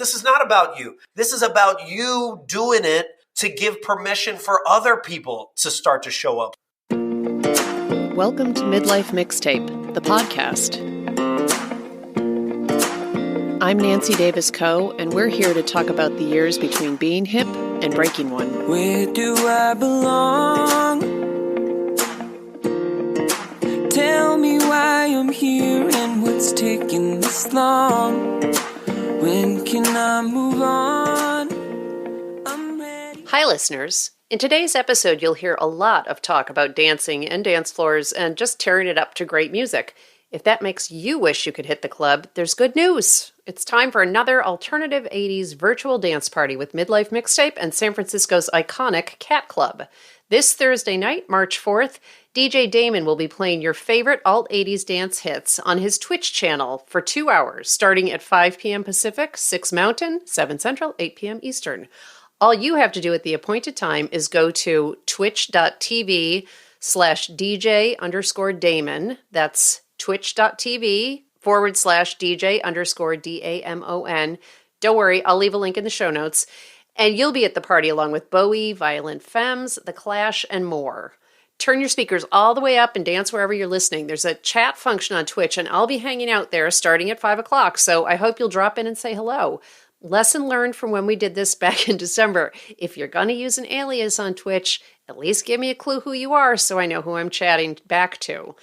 This is not about you. This is about you doing it to give permission for other people to start to show up. Welcome to Midlife Mixtape, the podcast. I'm Nancy Davis Coe, and we're here to talk about the years between being hip and breaking one. Where do I belong? Tell me why I'm here and what's taking this long. When can I move on? I'm ready. Hi, listeners. In today's episode, you'll hear a lot of talk about dancing and dance floors and just tearing it up to great music. If that makes you wish you could hit the club, there's good news. It's time for another alternative 80s virtual dance party with Midlife Mixtape and San Francisco's iconic Cat Club. This Thursday night, March 4th, DJ Damon will be playing your favorite alt-80s dance hits on his Twitch channel for 2 hours, starting at 5 p.m. Pacific, 6 Mountain, 7 Central, 8 p.m. Eastern. All you have to do at the appointed time is go to twitch.tv/DJ_Damon. That's twitch.tv/DJ_DAMON. Don't worry, I'll leave a link in the show notes. And you'll be at the party along with Bowie, Violent Femmes, The Clash, and more. Turn your speakers all the way up and dance wherever you're listening. There's a chat function on Twitch, and I'll be hanging out there starting at 5 o'clock, so I hope you'll drop in and say hello. Lesson learned from when we did this back in December. If you're going to use an alias on Twitch, at least give me a clue who you are so I know who I'm chatting back to.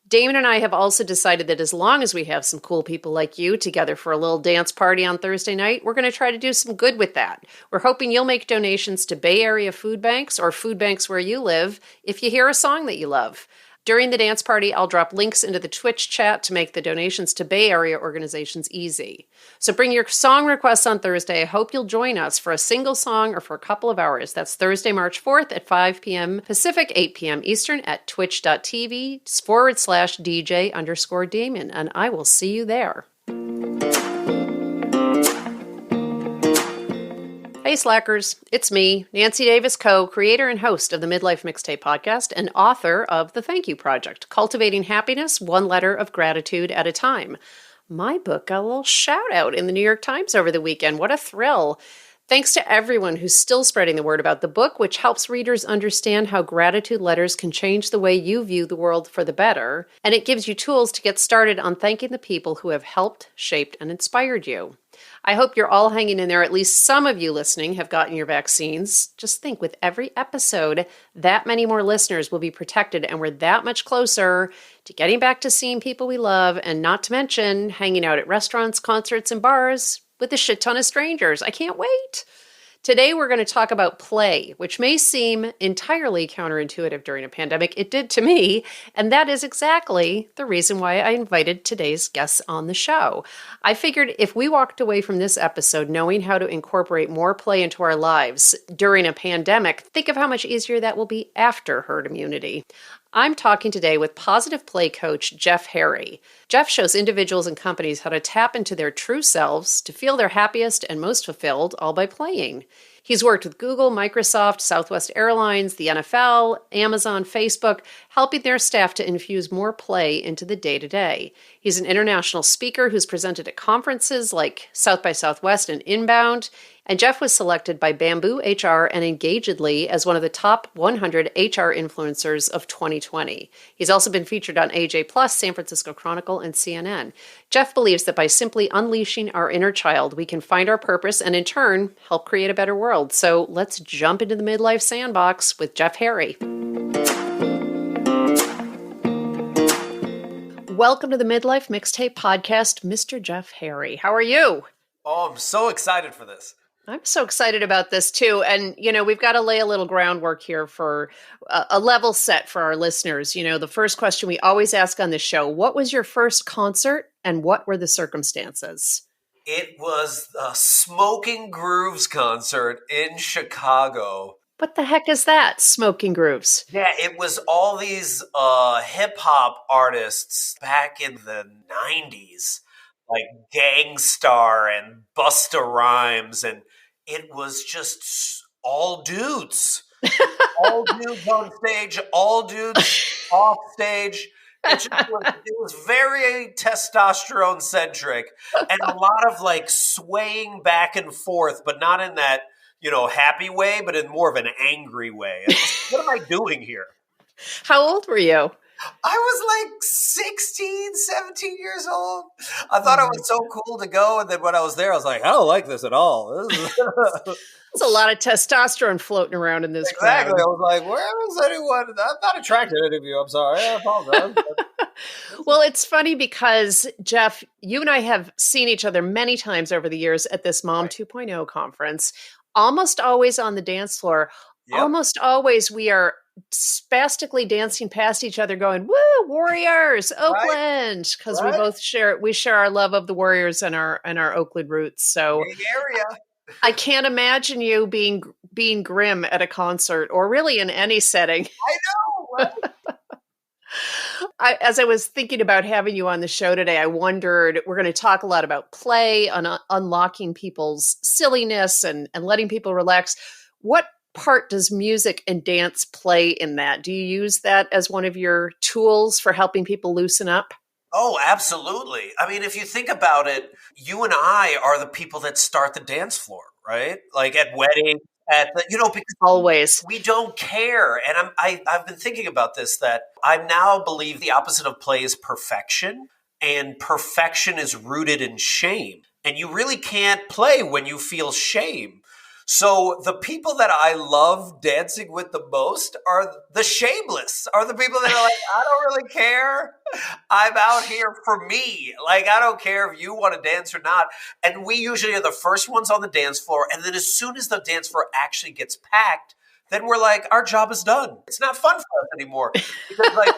Damon and I have also decided that as long as we have some cool people like you together for a little dance party on Thursday night, we're going to try to do some good with that. We're hoping you'll make donations to Bay Area food banks or food banks where you live if you hear a song that you love. During the dance party, I'll drop links into the Twitch chat to make the donations to Bay Area organizations easy. So bring your song requests on Thursday. I hope you'll join us for a single song or for a couple of hours. That's Thursday, March 4th at 5 p.m. Pacific, 8 p.m. Eastern at twitch.tv/DJ_Damon. And I will see you there. Hey Slackers, it's me, Nancy Davis Coe, creator and host of the Midlife Mixtape podcast and author of The Thank You Project, Cultivating Happiness One Letter of Gratitude at a Time. My book got a little shout out in the New York Times over the weekend. What a thrill. Thanks to everyone who's still spreading the word about the book, which helps readers understand how gratitude letters can change the way you view the world for the better, and it gives you tools to get started on thanking the people who have helped, shaped, and inspired you. I hope you're all hanging in there. At least some of you listening have gotten your vaccines. Just think, with every episode, that many more listeners will be protected, and we're that much closer to getting back to seeing people we love, and not to mention hanging out at restaurants, concerts, and bars with a shit ton of strangers. I can't wait. Today, we're going to talk about play, which may seem entirely counterintuitive during a pandemic. It did to me, and that is exactly the reason why I invited today's guests on the show. I figured if we walked away from this episode knowing how to incorporate more play into our lives during a pandemic, think of how much easier that will be after herd immunity. I'm talking today with positive play coach Jeff Harry. Jeff shows individuals and companies how to tap into their true selves to feel their happiest and most fulfilled, all by playing. He's worked with Google, Microsoft, Southwest Airlines, the NFL, Amazon, Facebook, helping their staff to infuse more play into the day-to-day. He's an international speaker who's presented at conferences like South by Southwest and Inbound, and Jeff was selected by Bamboo HR and Engagedly as one of the top 100 HR influencers of 2020. He's also been featured on AJ Plus, San Francisco Chronicle, and CNN. Jeff believes that by simply unleashing our inner child, we can find our purpose and in turn, help create a better world. So let's jump into the midlife sandbox with Jeff Harry. Welcome to the Midlife Mixtape podcast, Mr. Jeff Harry. How are you? Oh, I'm so excited for this. I'm so excited about this too. And, we've got to lay a little groundwork here for a level set for our listeners. The first question we always ask on this show, what was your first concert and what were the circumstances? It was the Smoking Grooves concert in Chicago. What the heck is that, Smoking Grooves? Yeah, it was all these hip-hop artists back in the 90s, like Gangstar and Busta Rhymes, and it was just all dudes. All dudes on stage, all dudes off stage. It was very testosterone centric and a lot of like swaying back and forth, but not in that, happy way, but in more of an angry way. What am I doing here? How old were you? I was like 16, 17 years old. I thought it was so cool to go. And then when I was there, I was like, I don't like this at all. There's a lot of testosterone floating around in this Exactly. crowd. I was like, where is anyone? I'm not attracted to any of you. I'm sorry. I apologize. Well, it's funny because, Jeff, you and I have seen each other many times over the years at this Mom 2.0 conference, almost always on the dance floor. Yep. Almost always we are spastically dancing past each other going, woo, Warriors, Oakland, because we share our love of the Warriors and our Oakland roots. So Big area. I can't imagine you being grim at a concert or really in any setting. I know, right? As I was thinking about having you on the show today, I wondered, we're going to talk a lot about play, unlocking people's silliness and letting people relax. What part does music and dance play in that? Do you use that as one of your tools for helping people loosen up? Oh, absolutely. I mean, if you think about it, you and I are the people that start the dance floor, right? Like at weddings, because always we don't care. And I've been thinking about this, that I now believe the opposite of play is perfection, and perfection is rooted in shame. And you really can't play when you feel shame. So the people that I love dancing with the most are the shameless, are the people that are like, I don't really care. I'm out here for me. Like, I don't care if you want to dance or not. And we usually are the first ones on the dance floor. And then as soon as the dance floor actually gets packed, then we're like, our job is done. It's not fun for us anymore. Because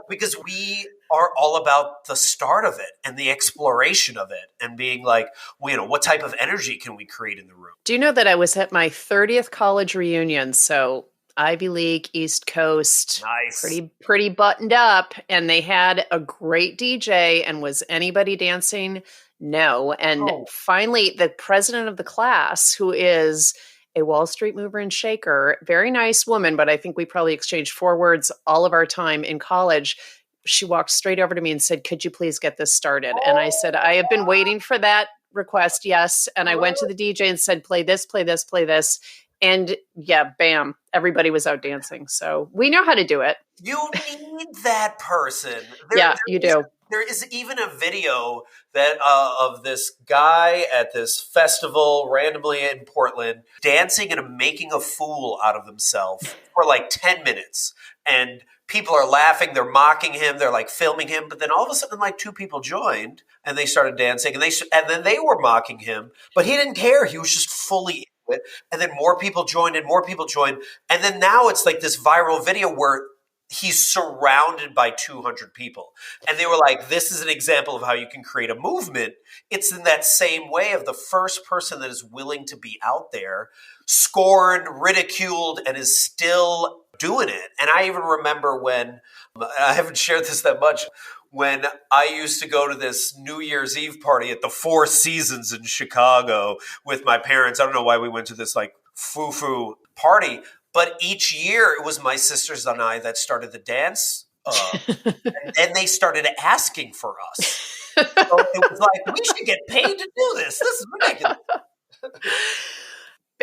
because we are all about the start of it and the exploration of it and being like, what type of energy can we create in the room? Do you know that I was at my 30th college reunion? So Ivy League, East Coast, nice. pretty buttoned up. And they had a great DJ. And was anybody dancing? No. And finally, the president of the class, who is a Wall Street mover and shaker, very nice woman, but I think we probably exchanged 4 words all of our time in college. She walked straight over to me and said, could you please get this started? And I said, I have been waiting for that request. Yes. And I went to the DJ and said, play this, play this, play this. And yeah, bam, everybody was out dancing. So we know how to do it. You need that person. You do. There is even a video that of this guy at this festival randomly in Portland dancing and making a fool out of himself for like 10 minutes. And people are laughing, they're mocking him, they're like filming him. But then all of a sudden, like 2 people joined and they started dancing and then they were mocking him, but he didn't care. He was just fully into it. And then more people joined and more people joined. And then now it's like this viral video where he's surrounded by 200 people. And they were like, this is an example of how you can create a movement. It's in that same way of the first person that is willing to be out there, scorned, ridiculed, and is still doing it. And I even remember when, I haven't shared this that much, when I used to go to this New Year's Eve party at the Four Seasons in Chicago with my parents. I don't know why we went to this like foo-foo party. But each year, it was my sisters and I that started the dance. And then they started asking for us. So it was like, we should get paid to do this. This is ridiculous.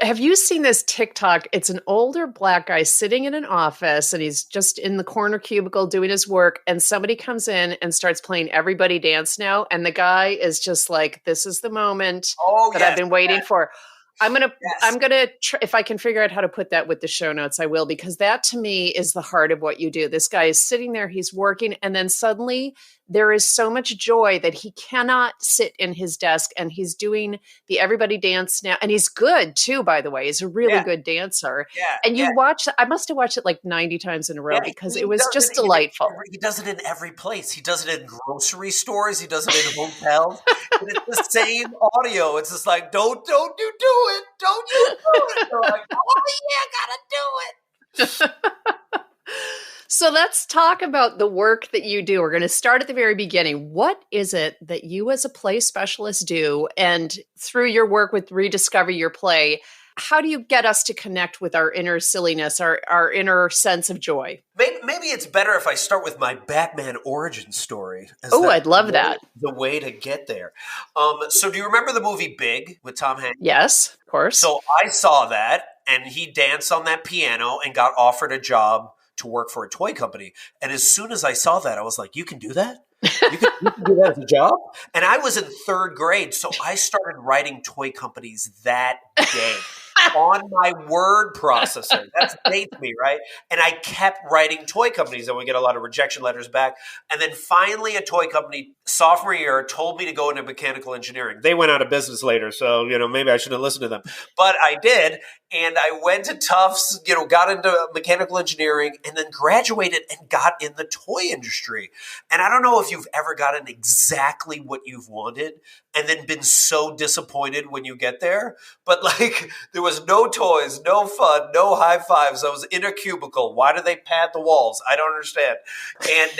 Have you seen this TikTok? It's an older Black guy sitting in an office and he's just in the corner cubicle doing his work. And somebody comes in and starts playing Everybody Dance Now. And the guy is just like, this is the moment that I've been waiting for. I'm going to, if I can figure out how to put that with the show notes, I will, because that to me is the heart of what you do. This guy is sitting there, he's working, and then suddenly there is so much joy that he cannot sit in his desk, and he's doing the Everybody Dance Now. And he's good too, by the way. He's a really good dancer. Yeah, and you watch, I must have watched it like 90 times in a row because it was just delightful. He does it in every place. He does it in grocery stores. He does it in hotels. And it's the same audio. It's just like, don't you do it. Don't you do it. They're like, oh yeah, gotta do it. So let's talk about the work that you do. We're going to start at the very beginning. What is it that you as a play specialist do? And through your work with Rediscover Your Play, How do you get us to connect with our inner silliness, our inner sense of joy? Maybe it's better if I start with my Batman origin story. Oh, I'd love that. The way to get there. So do you remember the movie Big with Tom Hanks? Yes, of course. So I saw that, and he danced on that piano and got offered a job to work for a toy company. And as soon as I saw that, I was like, you can do that? You can do that as a job? And I was in third grade, so I started writing toy companies that day. On my word processor. That dates me, right? And I kept writing toy companies, and we get a lot of rejection letters back. And then finally, a toy company, sophomore year, told me to go into mechanical engineering. They went out of business later, so maybe I shouldn't have listened to them. But I did, and I went to Tufts, got into mechanical engineering, and then graduated and got in the toy industry. And I don't know if you've ever gotten exactly what you've wanted and then been so disappointed when you get there. But there was no toys, no fun, no high fives. I was in a cubicle. Why do they pad the walls? I don't understand. And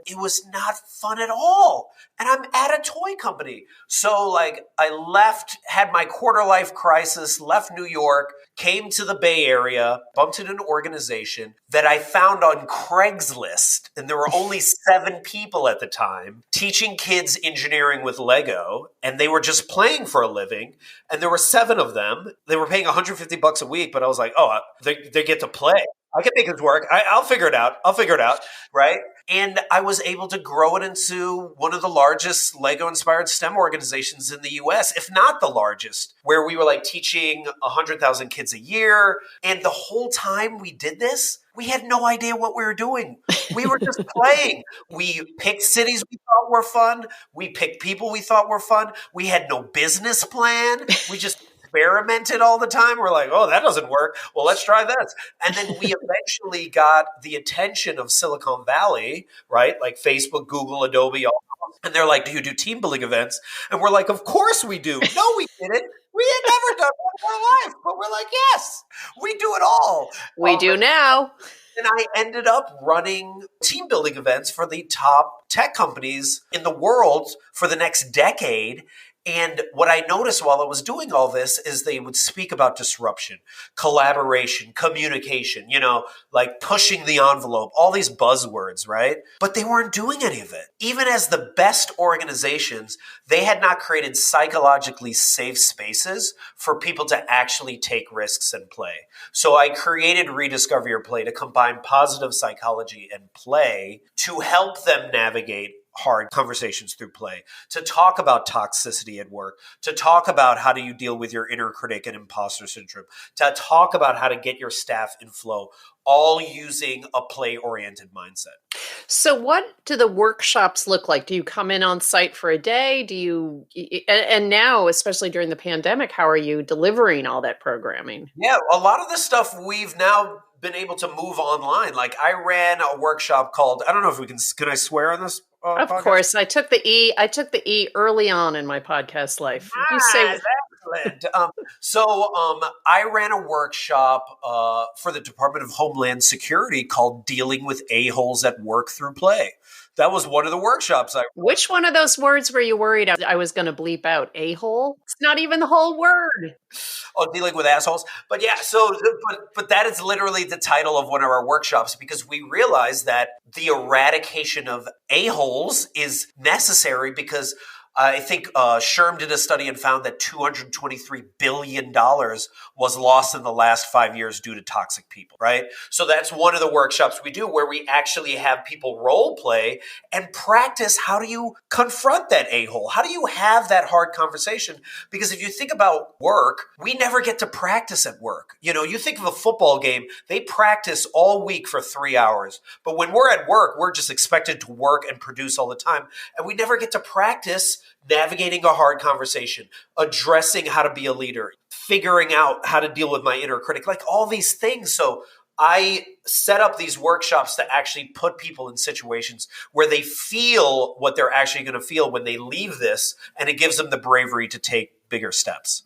it was not fun at all. And I'm at a toy company. So I left, had my quarter life crisis, left New York, came to the Bay Area, bumped into an organization that I found on Craigslist. And there were only 7 people at the time teaching kids engineering with Lego. And they were just playing for a living. And there were 7 of them. They were paying $150 a week. But I was like, oh, they get to play. I can make this work. I'll figure it out. Right? And I was able to grow it into one of the largest Lego-inspired STEM organizations in the U.S., if not the largest, where we were teaching 100,000 kids a year. And the whole time we did this, we had no idea what we were doing. We were just playing. We picked cities we thought were fun. We picked people we thought were fun. We had no business plan. We just experimented all the time. We're like, oh, that doesn't work. Well, let's try this. And then we eventually got the attention of Silicon Valley, right? Like Facebook, Google, Adobe, all. And they're like, do you do team building events? And we're like, of course we do. No, we didn't. We had never done one in our life. But we're like, yes, we do it all. We do now. And I ended up running team building events for the top tech companies in the world for the next decade. And what I noticed while I was doing all this is they would speak about disruption, collaboration, communication, pushing the envelope, all these buzzwords, right? But they weren't doing any of it. Even as the best organizations, they had not created psychologically safe spaces for people to actually take risks and play. So I created Rediscover Your Play to combine positive psychology and play to help them navigate hard conversations through play, to talk about toxicity at work, to talk about how do you deal with your inner critic and imposter syndrome, to talk about how to get your staff in flow, all using a play-oriented mindset. So what do the workshops look like? Do you come in on site for a day? And now, especially during the pandemic, how are you delivering all that programming? Yeah, a lot of the stuff we've now been able to move online. I ran a workshop called, I don't know if can I swear on this? Of course. I took the E early on in my podcast life. Excellent. I ran a workshop for the Department of Homeland Security called Dealing with A-Holes at Work Through Play. That was one of the workshops I ran. Which one of those words were you worried I was going to bleep out? A-hole? It's not even the whole word. Oh, dealing with assholes. But yeah, but that is literally the title of one of our workshops because we realized that the eradication of a-holes is necessary because I think Sherm did a study and found that $223 billion was lost in the last 5 years due to toxic people, right? So that's one of the workshops we do where we actually have people role play and practice how do you confront that a-hole? How do you have that hard conversation? Because if you think about work, we never get to practice at work. You think of a football game, they practice all week for 3 hours. But when we're at work, we're just expected to work and produce all the time. And we never get to practice navigating a hard conversation, addressing how to be a leader, figuring out how to deal with my inner critic, all these things. So I set up these workshops to actually put people in situations where they feel what they're actually going to feel when they leave this, and it gives them the bravery to take bigger steps.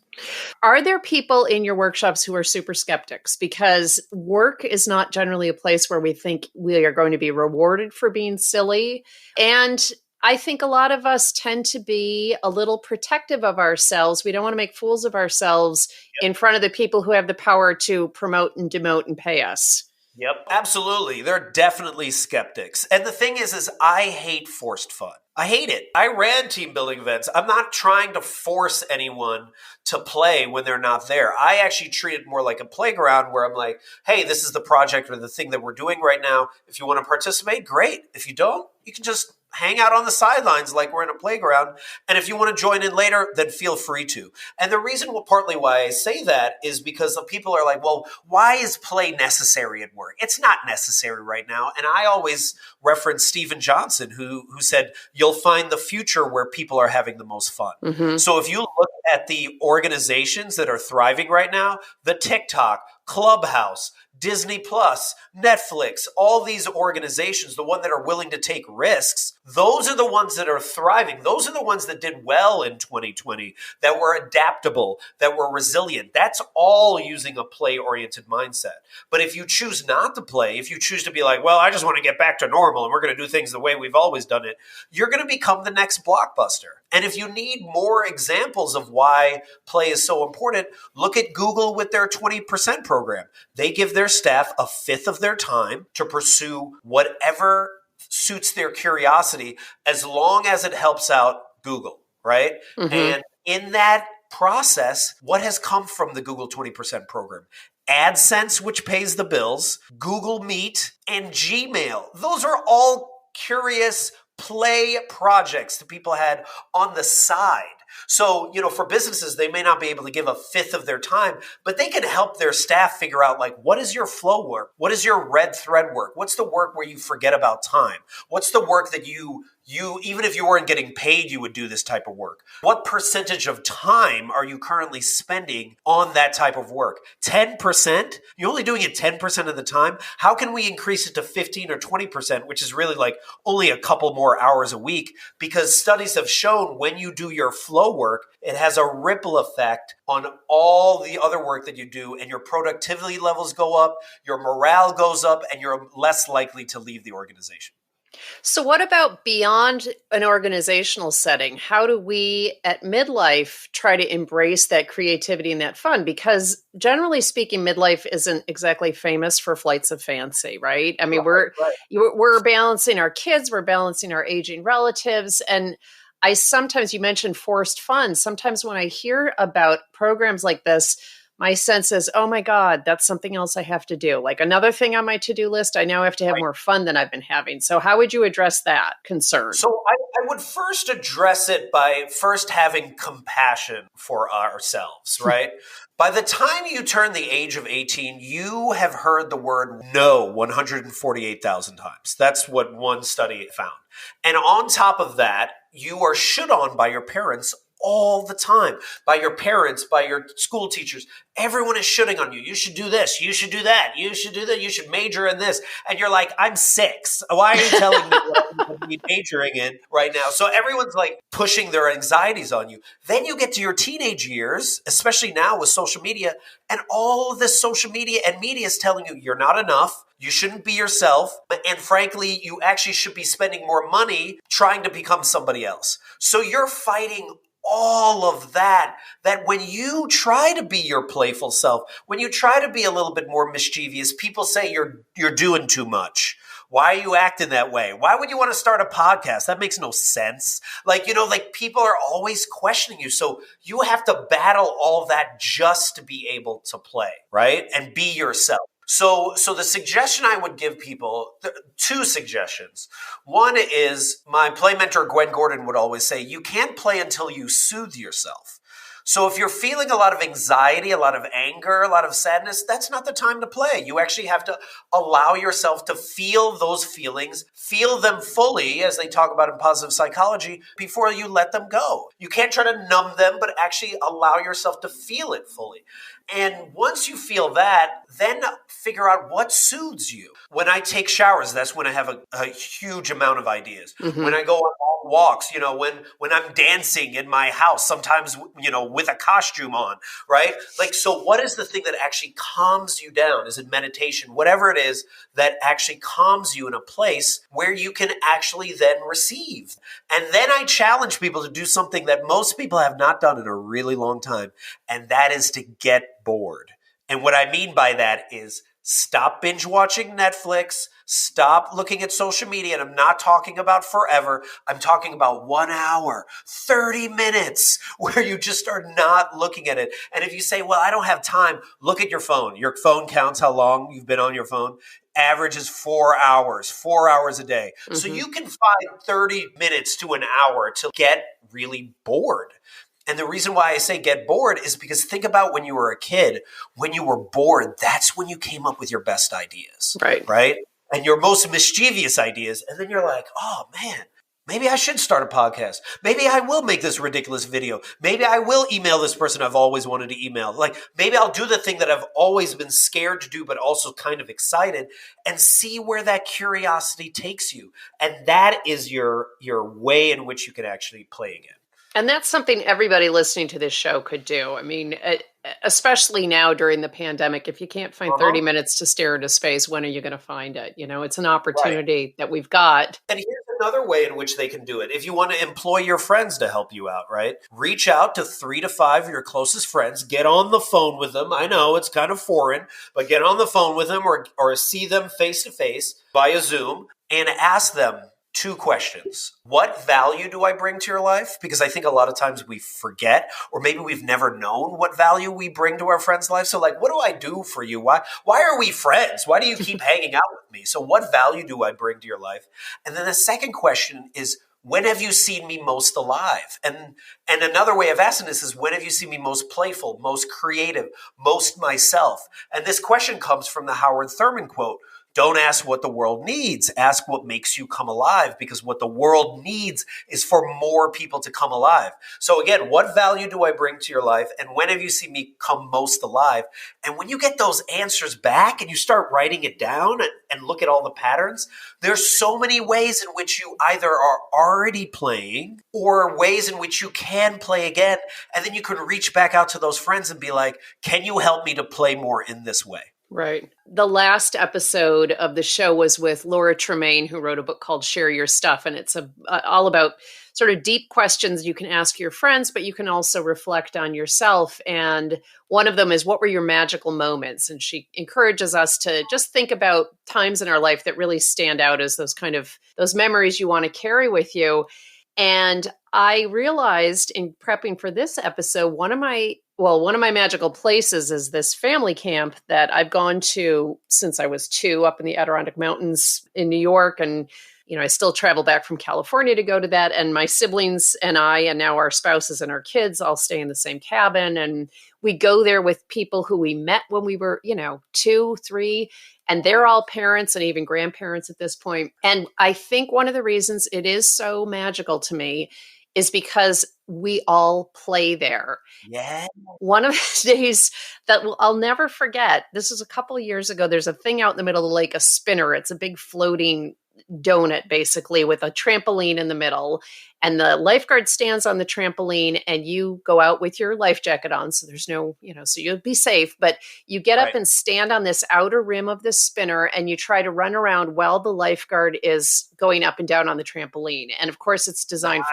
Are there people in your workshops who are super skeptics? Because work is not generally a place where we think we are going to be rewarded for being silly. And I think a lot of us tend to be a little protective of ourselves. We don't want to make fools of ourselves in front of the people who have the power to promote and demote and pay us. Yep, absolutely. They're definitely skeptics. And the thing is I hate forced fun. I hate it. I ran team building events. I'm not trying to force anyone to play when they're not there. I actually treat it more like a playground where I'm like, hey, this is the project or the thing that we're doing right now. If you want to participate, great. If you don't, you can just hang out on the sidelines like we're in a playground. And if you want to join in later, then feel free to. And the reason partly why I say that is because the people are like, well, why is play necessary at work? It's not necessary right now. And I always reference Stephen Johnson, who said, you'll find the future where people are having the most fun. Mm-hmm. So if you look at the organizations that are thriving right now, the TikTok, Clubhouse, Disney Plus, Netflix, all these organizations, the ones that are willing to take risks, those are the ones that are thriving. Those are the ones that did well in 2020, that were adaptable, that were resilient. That's all using a play-oriented mindset. But if you choose not to play, if you choose to be like, well, I just want to get back to normal and we're going to do things the way we've always done it, you're going to become the next Blockbuster. And if you need more examples of why play is so important, look at Google with their 20% program. They give their staff a fifth of their time to pursue whatever suits their curiosity, as long as it helps out Google, right? Mm-hmm. And in that process, what has come from the Google 20% program? AdSense, which pays the bills, Google Meet, and Gmail. Those are all curious play projects that people had on the side. So, for businesses, they may not be able to give a fifth of their time, but they can help their staff figure out, like, what is your flow work? What is your red thread work? What's the work where you forget about time? What's the work that you even if you weren't getting paid, you would do this type of work? What percentage of time are you currently spending on that type of work? 10%? You're only doing it 10% of the time? How can we increase it to 15 or 20%, which is really like only a couple more hours a week? Because studies have shown when you do your flow work, it has a ripple effect on all the other work that you do, and your productivity levels go up, your morale goes up, and you're less likely to leave the organization. So what about beyond an organizational setting? How do we at midlife try to embrace that creativity and that fun? Because generally speaking, midlife isn't exactly famous for flights of fancy, right? I mean, we're balancing our kids, we're balancing our aging relatives. And you mentioned forced fun. Sometimes when I hear about programs like this, my sense is, oh my God, that's something else I have to do. Like another thing on my to-do list, I now have to have more fun than I've been having. So how would you address that concern? So I would first address it by first having compassion for ourselves, right? By the time you turn the age of 18, you have heard the word no 148,000 times. That's what one study found. And on top of that, you are shit on by your parents all the time, by your parents, by your school teachers. Everyone is shitting on you. You should do this. You should do that. You should do that. You should major in this. And you're like, I'm 6. Why are you telling me what I'm going to be majoring in right now? So everyone's like pushing their anxieties on you. Then you get to your teenage years, especially now with social media, and all of this social media and media is telling you you're not enough. You shouldn't be yourself. And frankly, you actually should be spending more money trying to become somebody else. So you're fighting all of that when you try to be your playful self, when you try to be a little bit more mischievous, people say you're doing too much. Why are you acting that way? Why would you want to start a podcast? That makes no sense. Like people are always questioning you. So you have to battle all that just to be able to play, right? And be yourself. So the suggestion I would give people, 2 suggestions. One is my play mentor, Gwen Gordon, would always say, you can't play until you soothe yourself. So if you're feeling a lot of anxiety, a lot of anger, a lot of sadness, that's not the time to play. You actually have to allow yourself to feel those feelings, feel them fully, as they talk about in positive psychology, before you let them go. You can't try to numb them, but actually allow yourself to feel it fully. And once you feel that, then figure out what soothes you. When I take showers, that's when I have a huge amount of ideas. Mm-hmm. When I go on long walks, when I'm dancing in my house, sometimes, with a costume on, right? Like, so what is the thing that actually calms you down? Is it meditation? Whatever it is that actually calms you in a place where you can actually then receive. And then I challenge people to do something that most people have not done in a really long time, and that is to get bored. And what I mean by that is stop binge watching Netflix, stop looking at social media. And I'm not talking about forever. I'm talking about 1 hour, 30 minutes where you just are not looking at it. And if you say, well, I don't have time, look at your phone. Your phone counts how long you've been on your phone. Average is 4 hours a day. Mm-hmm. So you can find 30 minutes to an hour to get really bored. And the reason why I say get bored is because think about when you were a kid, when you were bored, that's when you came up with your best ideas, right? And your most mischievous ideas. And then you're like, oh man, maybe I should start a podcast. Maybe I will make this ridiculous video. Maybe I will email this person I've always wanted to email. Like maybe I'll do the thing that I've always been scared to do, but also kind of excited, and see where that curiosity takes you. And that is your way in which you can actually play again. And that's something everybody listening to this show could do. I mean, especially now during the pandemic, if you can't find 30 minutes to stare into space, when are you going to find it? You know, it's an opportunity that we've got. And here's another way in which they can do it. If you want to employ your friends to help you out, right? Reach out to 3 to 5 of your closest friends, get on the phone with them. I know it's kind of foreign, but get on the phone with them or see them face to face via Zoom and ask them 2 questions. What value do I bring to your life? Because I think a lot of times we forget, or maybe we've never known what value we bring to our friends' life. So like, what do I do for you? Why are we friends? Why do you keep hanging out with me? So what value do I bring to your life? And then the second question is, when have you seen me most alive? And another way of asking this is, when have you seen me most playful, most creative, most myself? And this question comes from the Howard Thurman quote, don't ask what the world needs. Ask what makes you come alive, because what the world needs is for more people to come alive. So again, what value do I bring to your life? And when have you seen me come most alive? And when you get those answers back and you start writing it down and look at all the patterns, there's so many ways in which you either are already playing or ways in which you can play again. And then you can reach back out to those friends and be like, can you help me to play more in this way? Right. The last episode of the show was with Laura Tremaine, who wrote a book called Share Your Stuff. And it's all about sort of deep questions you can ask your friends, but you can also reflect on yourself. And one of them is, what were your magical moments? And she encourages us to just think about times in our life that really stand out as those memories you want to carry with you. And I realized in prepping for this episode, one of my magical places is this family camp that I've gone to since I was 2 up in the Adirondack Mountains in New York. And, you know, I still travel back from California to go to that. And my siblings and I, and now our spouses and our kids, all stay in the same cabin. And we go there with people who we met when we were, 2, 3, and they're all parents and even grandparents at this point. And I think one of the reasons it is so magical to me is because we all play there. Yeah. One of the days that I'll never forget, this was a couple of years ago, there's a thing out in the middle of the lake, a spinner. It's a big floating donut, basically, with a trampoline in the middle. And the lifeguard stands on the trampoline and you go out with your life jacket on. So there's no, so you'll be safe. But you get up and stand on this outer rim of the spinner and you try to run around while the lifeguard is going up and down on the trampoline. And of course, it's designed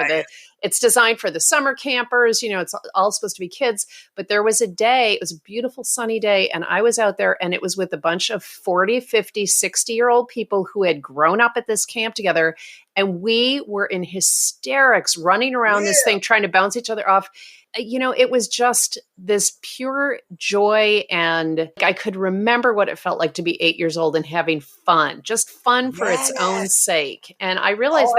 for the summer campers. It's all supposed to be kids. But there was a day, it was a beautiful sunny day, and I was out there and it was with a bunch of 40, 50, 60-year-old people who had grown up at this camp together. And we were in hysterics running around this thing, trying to bounce each other off. It was just this pure joy. And I could remember what it felt like to be 8 years old and having fun, just fun for its own sake. And I realized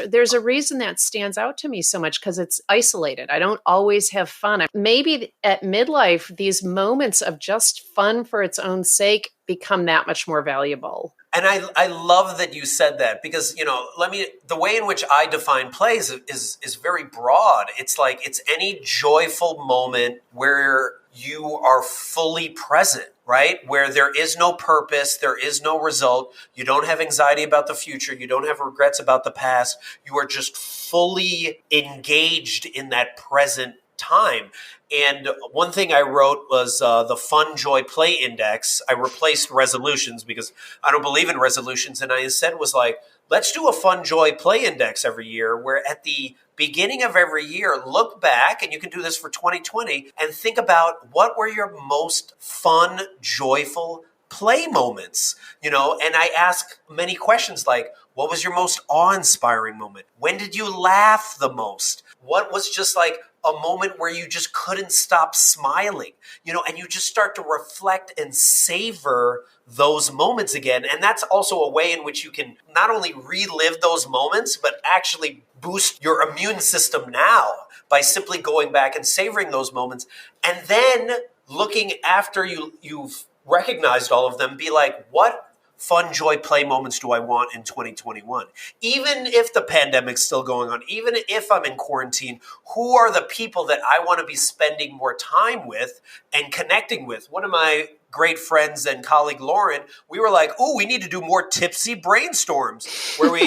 there's a reason that stands out to me so much, because it's isolated. I don't always have fun. Maybe at midlife, these moments of just fun for its own sake become that much more valuable. And I love that you said that, because, the way in which I define plays is very broad. It's like, it's any joyful moment where you are fully present, right? Where there is no purpose, there is no result. You don't have anxiety about the future. You don't have regrets about the past. You are just fully engaged in that present time. And one thing I wrote was the Fun Joy Play Index. I replaced resolutions because I don't believe in resolutions. And I instead was like, let's do a Fun Joy Play Index every year, where at the beginning of every year, look back, and you can do this for 2020, and think about what were your most fun, joyful play moments, and I ask many questions like, what was your most awe-inspiring moment? When did you laugh the most? What was just like a moment where you just couldn't stop smiling, and you just start to reflect and savor those moments again. And that's also a way in which you can not only relive those moments, but actually boost your immune system now by simply going back and savoring those moments. And then looking after you've recognized all of them, be like, what fun, joy, play moments do I want in 2021? Even if the pandemic's still going on, even if I'm in quarantine, who are the people that I want to be spending more time with and connecting with? One of my great friends and colleague, Lauren, we were like, oh, we need to do more tipsy brainstorms where we,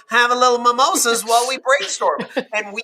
have a little mimosas while we brainstorm. And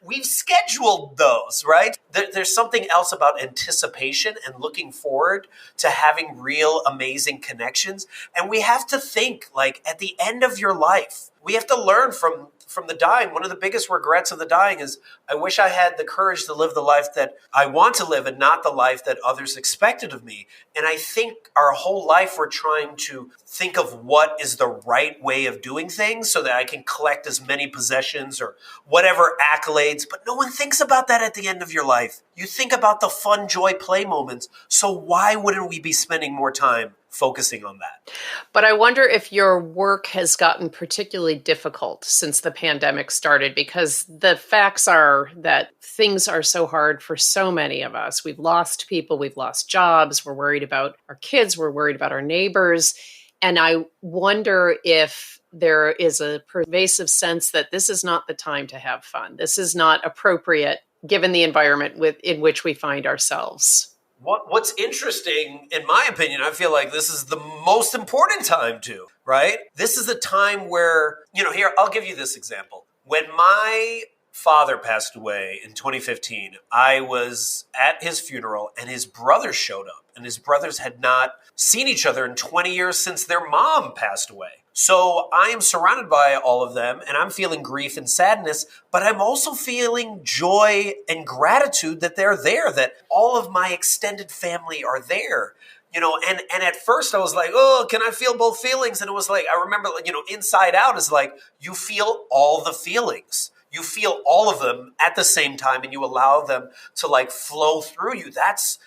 we've scheduled those, right? There's something else about anticipation and looking forward to having real amazing connections. And we have to think, like, at the end of your life, we have to learn from the dying. One of the biggest regrets of the dying is I wish I had the courage to live the life that I want to live and not the life that others expected of me. And I think our whole life we're trying to think of what is the right way of doing things so that I can collect as many possessions or whatever accolades. But no one thinks about that at the end of your life. You think about the fun, joy, play moments. So why wouldn't we be spending more time focusing on that? But I wonder if your work has gotten particularly difficult since the pandemic started, because the facts are that things are so hard for so many of us. We've lost people, we've lost jobs, we're worried about our kids, we're worried about our neighbors. And I wonder if there is a pervasive sense that this is not the time to have fun. This is not appropriate given the environment in which we find ourselves. What's interesting, in my opinion, I feel like this is the most important time to, right? This is a time where, here, I'll give you this example. When my father passed away in 2015, I was at his funeral and his brothers showed up, and his brothers had not seen each other in 20 years since their mom passed away. So I am surrounded by all of them, and I'm feeling grief and sadness, but I'm also feeling joy and gratitude that they're there, that all of my extended family are there. And at first I was like, oh, can I feel both feelings? And it was like, I remember, Inside Out is like, you feel all the feelings. You feel all of them at the same time, and you allow them to like flow through you. That's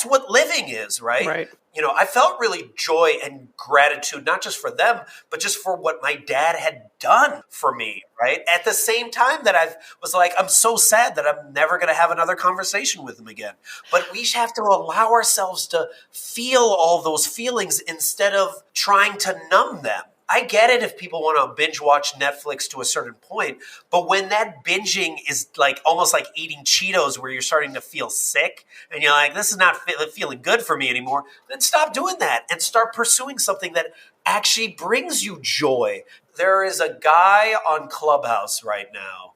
what living is, right? Right. I felt really joy and gratitude, not just for them, but just for what my dad had done for me, right? At the same time that I was like, I'm so sad that I'm never going to have another conversation with him again. But we have to allow ourselves to feel all those feelings instead of trying to numb them. I get it if people want to binge watch Netflix to a certain point, but when that binging is like almost like eating Cheetos where you're starting to feel sick and you're like, this is not feeling good for me anymore, then stop doing that and start pursuing something that actually brings you joy. There is a guy on Clubhouse right now.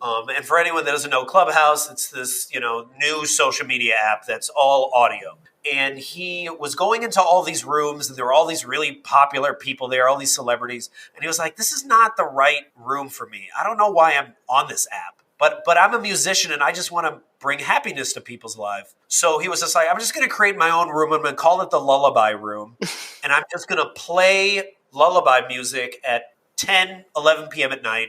And for anyone that doesn't know Clubhouse, it's this, new social media app that's all audio. And he was going into all these rooms, and there were all these really popular people there, all these celebrities. And he was like, this is not the right room for me. I don't know why I'm on this app, but I'm a musician and I just want to bring happiness to people's lives. So he was just like, I'm just going to create my own room. I'm going to call it the Lullaby Room. And I'm just going to play lullaby music at 10, 11 p.m. at night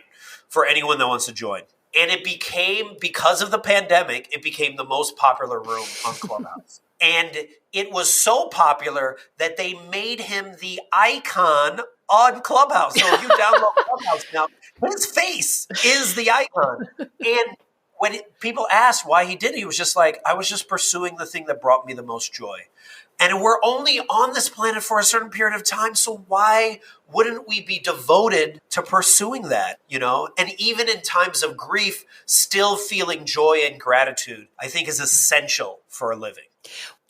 for anyone that wants to join. And it became, because of the pandemic, it became the most popular room on Clubhouse. And it was so popular that they made him the icon on Clubhouse. So if you download Clubhouse now, his face is the icon. And when people asked why he did it, he was just like, I was just pursuing the thing that brought me the most joy. And we're only on this planet for a certain period of time, so why wouldn't we be devoted to pursuing that, And even in times of grief, still feeling joy and gratitude, I think is essential for a living.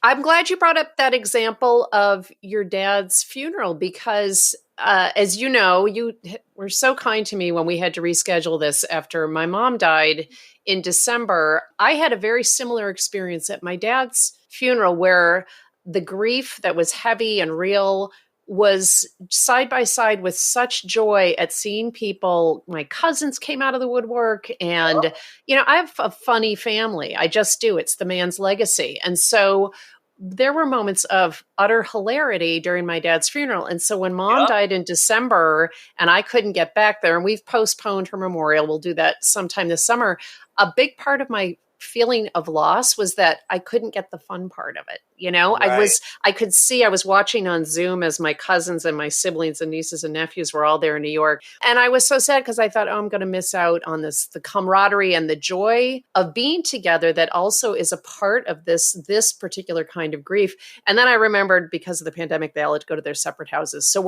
I'm glad you brought up that example of your dad's funeral, because as you know, you were so kind to me when we had to reschedule this after my mom died in December. I had a very similar experience at my dad's funeral where the grief that was heavy and real was side by side with such joy at seeing people. My cousins came out of the woodwork, and, I have a funny family. I just do. It's the man's legacy. And so there were moments of utter hilarity during my dad's funeral. And so when mom died in December and I couldn't get back there, and we've postponed her memorial, we'll do that sometime this summer. A big part of my feeling of loss was that I couldn't get the fun part of it. Right. I could see, I was watching on Zoom as my cousins and my siblings and nieces and nephews were all there in New York. And I was so sad because I thought, I'm going to miss out on the camaraderie and the joy of being together that also is a part of this particular kind of grief. And then I remembered, because of the pandemic, they all had to go to their separate houses. So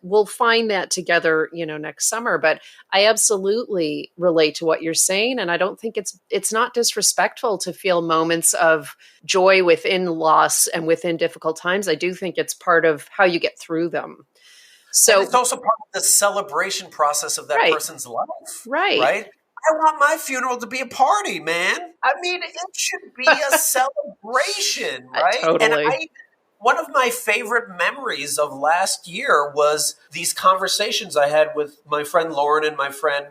we'll find that together, next summer. But I absolutely relate to what you're saying. And I don't think it's not disrespectful to feel moments of joy within loss and within difficult times. I do think it's part of how you get through them. So and it's also part of the celebration process of that person's life. Right. I want my funeral to be a party, man. I mean, it should be a celebration, right? Totally. And one of my favorite memories of last year was these conversations I had with my friend Lauren and my friend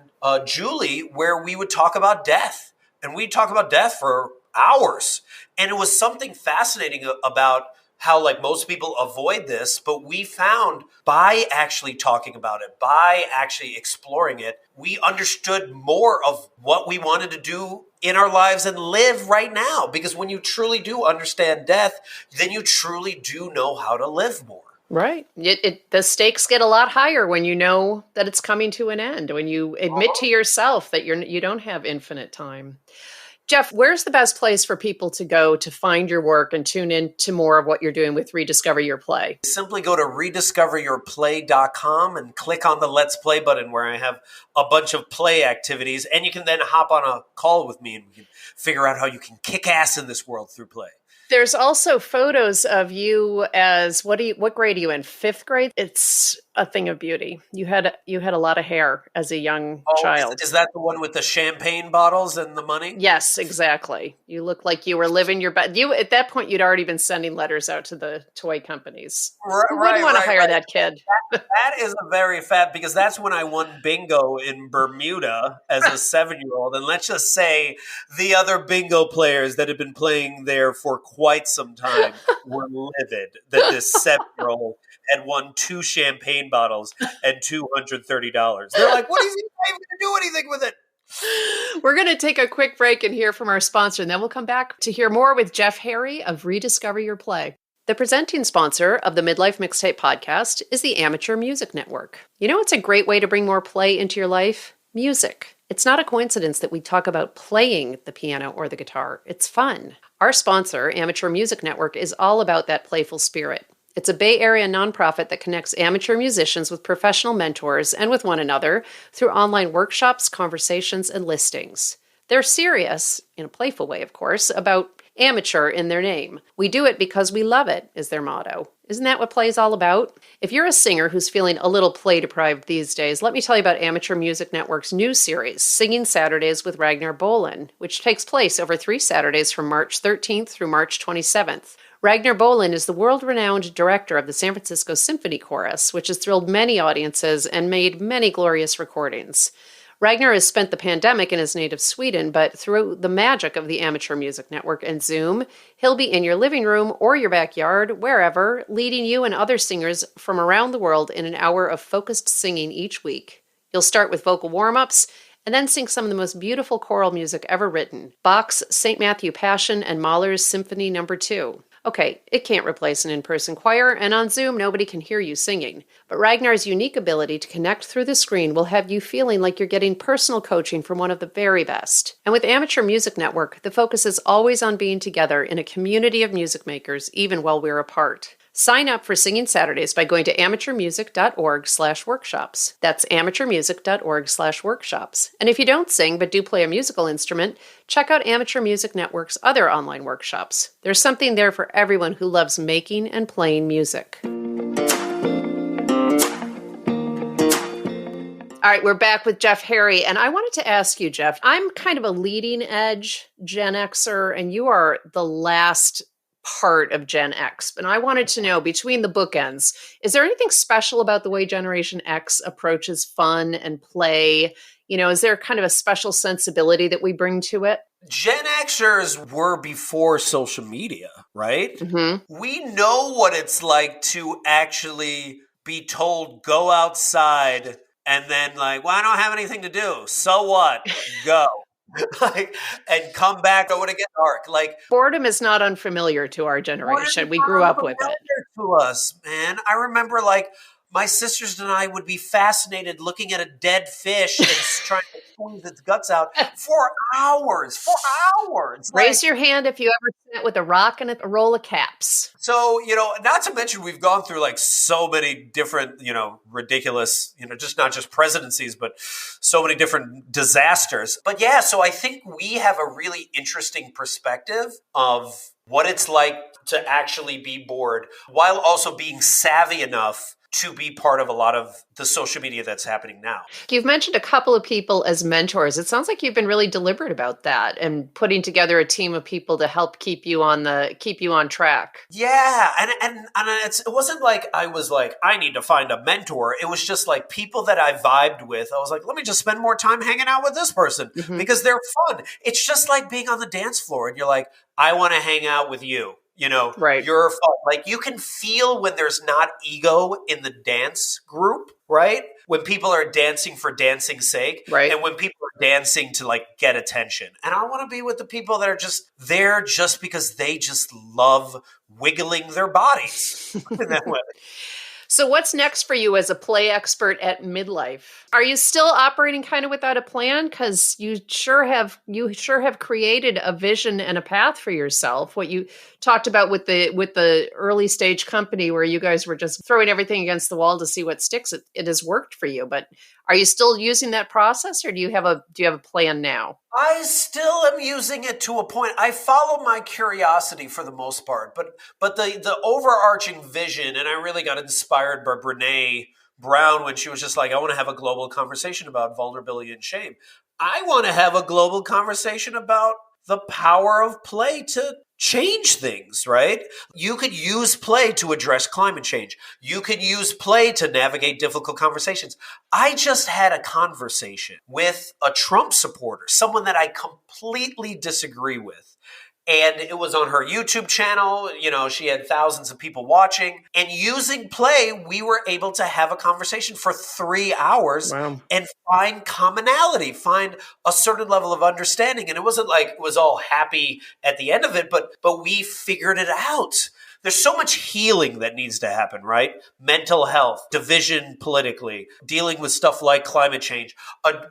Julie, where we would talk about death. And we'd talk about death for hours. And it was something fascinating about how, like, most people avoid this, but we found by actually talking about it, by actually exploring it, we understood more of what we wanted to do in our lives and live right now. Because when you truly do understand death, then you truly do know how to live more. Right. The stakes get a lot higher when you know that it's coming to an end, when you admit to yourself that you don't have infinite time. Jeff, where's the best place for people to go to find your work and tune in to more of what you're doing with Rediscover Your Play? Simply go to rediscoveryourplay.com and click on the Let's Play button, where I have a bunch of play activities. And you can then hop on a call with me and we can figure out how you can kick ass in this world through play. There's also photos of you as, what grade are you in? 5th grade? It's a thing of beauty. You had a lot of hair as a young child. Is that the one with the champagne bottles and the money? Yes, exactly. You look like you were living your best. At that point, you'd already been sending letters out to the toy companies. Who wouldn't want to hire that kid? That is a very fat, because that's when I won bingo in Bermuda as a 7-year-old. And let's just say the other bingo players that had been playing there for quite some time were livid that this 7-year-old had won 2 champagne bottles and $230. They're like, what is he even going to do anything with it? We're going to take a quick break and hear from our sponsor, and then we'll come back to hear more with Jeff Harry of Rediscover Your Play. The presenting sponsor of the Midlife Mixtape podcast is the Amateur Music Network. You know, it's a great way to bring more play into your life? Music. It's not a coincidence that we talk about playing the piano or the guitar. It's fun. Our sponsor, Amateur Music Network, is all about that playful spirit. It's a Bay Area nonprofit that connects amateur musicians with professional mentors and with one another through online workshops, conversations, and listings. They're serious, in a playful way, of course, about amateur in their name. We do it because we love it, is their motto. Isn't that what play is all about? If you're a singer who's feeling a little play deprived these days, let me tell you about Amateur Music Network's new series, Singing Saturdays with Ragnar Bolin, which takes place over 3 Saturdays from March 13th through March 27th. Ragnar Bolin is the world-renowned director of the San Francisco Symphony Chorus, which has thrilled many audiences and made many glorious recordings. Ragnar has spent the pandemic in his native Sweden, but through the magic of the Amateur Music Network and Zoom, he'll be in your living room or your backyard, wherever, leading you and other singers from around the world in an hour of focused singing each week. You'll start with vocal warm-ups, and then sing some of the most beautiful choral music ever written, Bach's St. Matthew Passion and Mahler's Symphony No. 2. Okay, it can't replace an in-person choir, and on Zoom, nobody can hear you singing. But Ragnar's unique ability to connect through the screen will have you feeling like you're getting personal coaching from one of the very best. And with Amateur Music Network, the focus is always on being together in a community of music makers, even while we're apart. Sign up for Singing Saturdays by going to amateurmusic.org/workshops. That's amateurmusic.org/workshops. And if you don't sing but do play a musical instrument, check out Amateur Music Network's other online workshops. There's something there for everyone who loves making and playing music. All right, we're back with Jeff Harry. And I wanted to ask you, Jeff, I'm kind of a leading edge Gen Xer, and you are the last part of Gen X. And I wanted to know, between the bookends, is there anything special about the way Generation X approaches fun and play? Is there kind of a special sensibility that we bring to it? Gen Xers were before social media, right? Mm-hmm. We know what it's like to actually be told, go outside, and then like, well, I don't have anything to do. So what? Go. And come back when it gets dark. Like, boredom is not unfamiliar to our generation. We grew up with it. To us, man. I remember like my sisters and I would be fascinated looking at a dead fish and trying to squeeze its guts out for hours. For hours. Raise your hand if you ever sat with a rock and a roll of caps. So, not to mention we've gone through like so many different, ridiculous, just not just presidencies, but so many different disasters. But yeah, so I think we have a really interesting perspective of what it's like to actually be bored while also being savvy enough to be part of a lot of the social media that's happening now. You've mentioned a couple of people as mentors. It sounds like you've been really deliberate about that and putting together a team of people to help keep you on track. Yeah, and it wasn't like I was like, I need to find a mentor. It was just like people that I vibed with. I was like, let me just spend more time hanging out with this person because they're fun. It's just like being on the dance floor and you're like, I want to hang out with you. Right. You're fun. Like you can feel when there's not ego in the dance group, right? When people are dancing for dancing's sake, right? And when people are dancing to like get attention. And I want to be with the people that are just there just because they just love wiggling their bodies in that way. So what's next for you as a play expert at midlife? Are you still operating kind of without a plan? Because you sure have created a vision and a path for yourself. What you talked about with the early stage company where you guys were just throwing everything against the wall to see what sticks, it has worked for you. But are you still using that process, or do you have a plan now? I still am using it to a point. I follow my curiosity for the most part, but the overarching vision, and I really got inspired by Brené Brown when she was just like, I want to have a global conversation about vulnerability and shame. I want to have a global conversation about the power of play to change things, right? You could use play to address climate change. You could use play to navigate difficult conversations. I just had a conversation with a Trump supporter, someone that I completely disagree with. And it was on her YouTube channel. She had thousands of people watching. And using play, we were able to have a conversation for 3 hours. Wow. And find commonality, find a certain level of understanding. And it wasn't like it was all happy at the end of it, but we figured it out. There's so much healing that needs to happen, right? Mental health, division politically, dealing with stuff like climate change,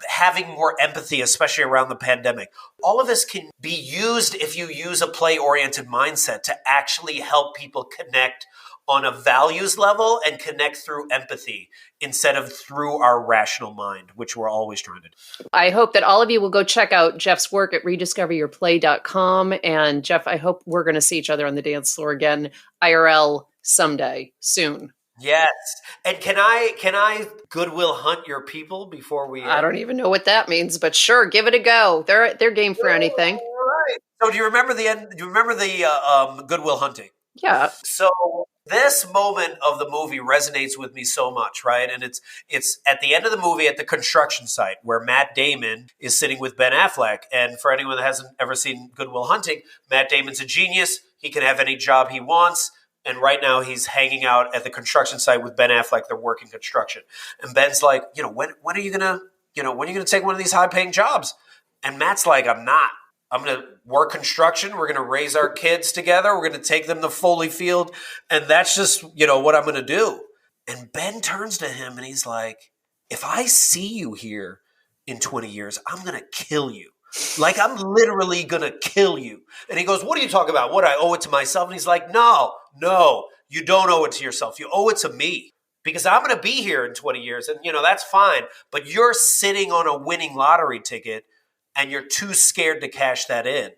having more empathy, especially around the pandemic. All of this can be used if you use a play-oriented mindset to actually help people connect on a values level and connect through empathy instead of through our rational mind, which we're always trying to do. I hope that all of you will go check out Jeff's work at rediscoveryourplay.com. And Jeff, I hope we're going to see each other on the dance floor again, IRL, someday, soon. Yes. And can I goodwill hunt your people before we... I don't even know what that means, but sure, give it a go. They're game for anything. All right. So do you remember the end? Do you remember the Goodwill Hunting? Yeah. So this moment of the movie resonates with me so much, right? And it's at the end of the movie at the construction site where Matt Damon is sitting with Ben Affleck. And for anyone that hasn't ever seen Goodwill Hunting, Matt Damon's a genius. He can have any job he wants. And right now he's hanging out at the construction site with Ben Affleck. They're working construction. And Ben's like, when are you gonna take one of these high paying jobs? And Matt's like, I'm not. I'm going to work construction. We're going to raise our kids together. We're going to take them to Foley Field. And that's just, what I'm going to do. And Ben turns to him and he's like, if I see you here in 20 years, I'm going to kill you. Like, I'm literally going to kill you. And he goes, what are you talking about? What, I owe it to myself? And he's like, no, you don't owe it to yourself. You owe it to me because I'm going to be here in 20 years. And, that's fine. But you're sitting on a winning lottery ticket and you're too scared to cash that in.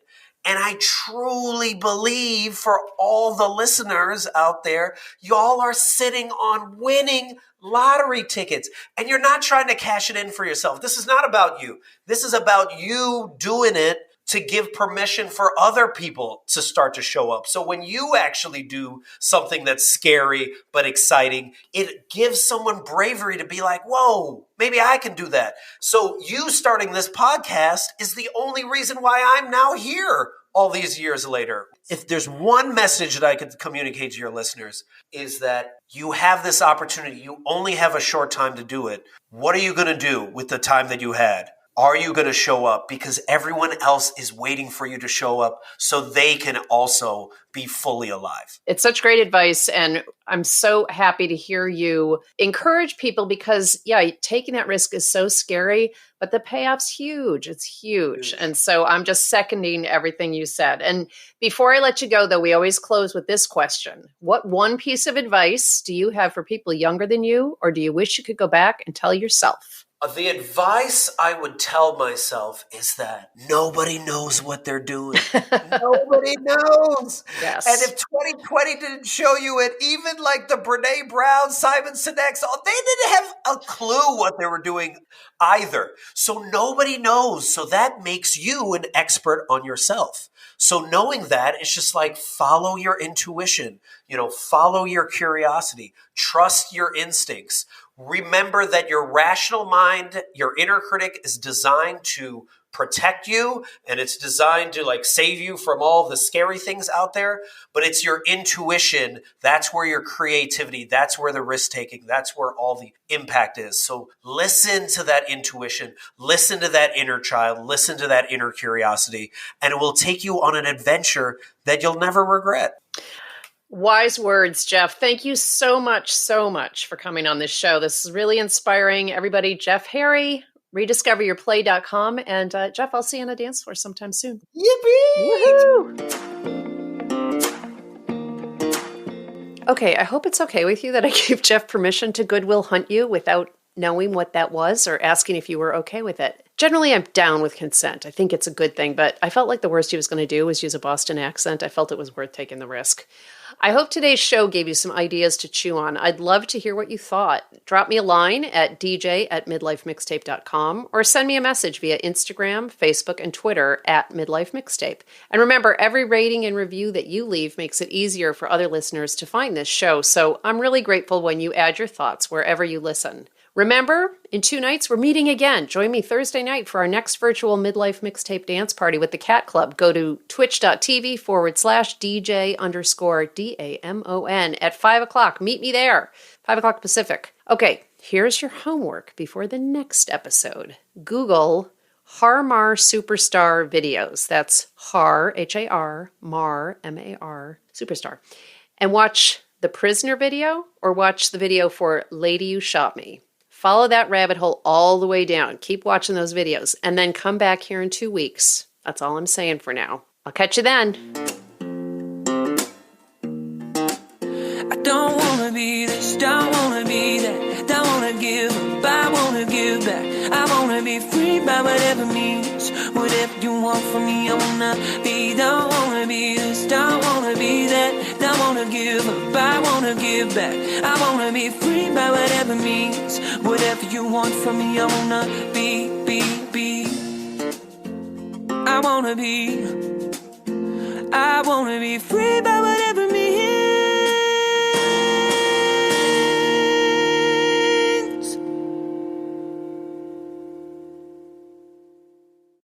And I truly believe for all the listeners out there, y'all are sitting on winning lottery tickets and you're not trying to cash it in for yourself. This is not about you. This is about you doing it to give permission for other people to start to show up. So when you actually do something that's scary but exciting, it gives someone bravery to be like, whoa, maybe I can do that. So you starting this podcast is the only reason why I'm now here all these years later. If there's one message that I could communicate to your listeners, is that you have this opportunity. You only have a short time to do it. What are you going to do with the time that you had? Are you going to show up? Because everyone else is waiting for you to show up so they can also be fully alive. It's such great advice. And I'm so happy to hear you encourage people because, yeah, taking that risk is so scary, but the payoff's huge. It's huge. And so I'm just seconding everything you said. And before I let you go, though, we always close with this question. What one piece of advice do you have for people younger than you, or do you wish you could go back and tell yourself? The advice I would tell myself is that nobody knows what they're doing. Nobody knows. Yes. And if 2020 didn't show you it, even like the Brene Brown, Simon Sinek's, they didn't have a clue what they were doing either. So nobody knows. So that makes you an expert on yourself. So knowing that, it's just like follow your intuition, follow your curiosity, trust your instincts. Remember that your rational mind, your inner critic, is designed to protect you and it's designed to save you from all the scary things out there. But it's your intuition. That's where your creativity, that's where the risk taking, that's where all the impact is. So listen to that intuition, listen to that inner child, listen to that inner curiosity, and it will take you on an adventure that you'll never regret. Wise words, Jeff. Thank you so much for coming on this show. This is really inspiring. Everybody, Jeff Harry, rediscoveryourplay.com. And Jeff, I'll see you on the dance floor sometime soon. Yippee! Woohoo! Okay, I hope it's okay with you that I gave Jeff permission to Goodwill Hunt you without knowing what that was or asking if you were okay with it. Generally, I'm down with consent. I think it's a good thing, but I felt like the worst he was going to do was use a Boston accent. I felt it was worth taking the risk. I hope today's show gave you some ideas to chew on. I'd love to hear what you thought. Drop me a line at dj@midlifemixtape.com or send me a message via Instagram, Facebook, and Twitter at Midlife Mixtape. And remember, every rating and review that you leave makes it easier for other listeners to find this show. So I'm really grateful when you add your thoughts wherever you listen. Remember, in 2 nights, we're meeting again. Join me Thursday night for our next virtual Midlife Mixtape dance party with the Cat Club. Go to twitch.tv/DJ_DAMON at 5 o'clock. Meet me there, 5 o'clock Pacific. Okay, here's your homework before the next episode. Google Har-Mar Superstar videos. That's Har, H-A-R, Mar, M-A-R, Superstar. And watch the Prisoner video or watch the video for Lady You Shot Me. Follow that rabbit hole all the way down. Keep watching those videos and then come back here in 2 weeks. That's all I'm saying for now. I'll catch you then. I don't wanna be this, don't wanna be that, don't wanna give up, I wanna give back. I wanna be free by whatever means, whatever you want from me, I wanna be. Don't wanna be this, don't wanna be that, don't wanna give up, I wanna give back. I wanna be free by whatever means, whatever you want from me, I wanna be. I wanna be free by whatever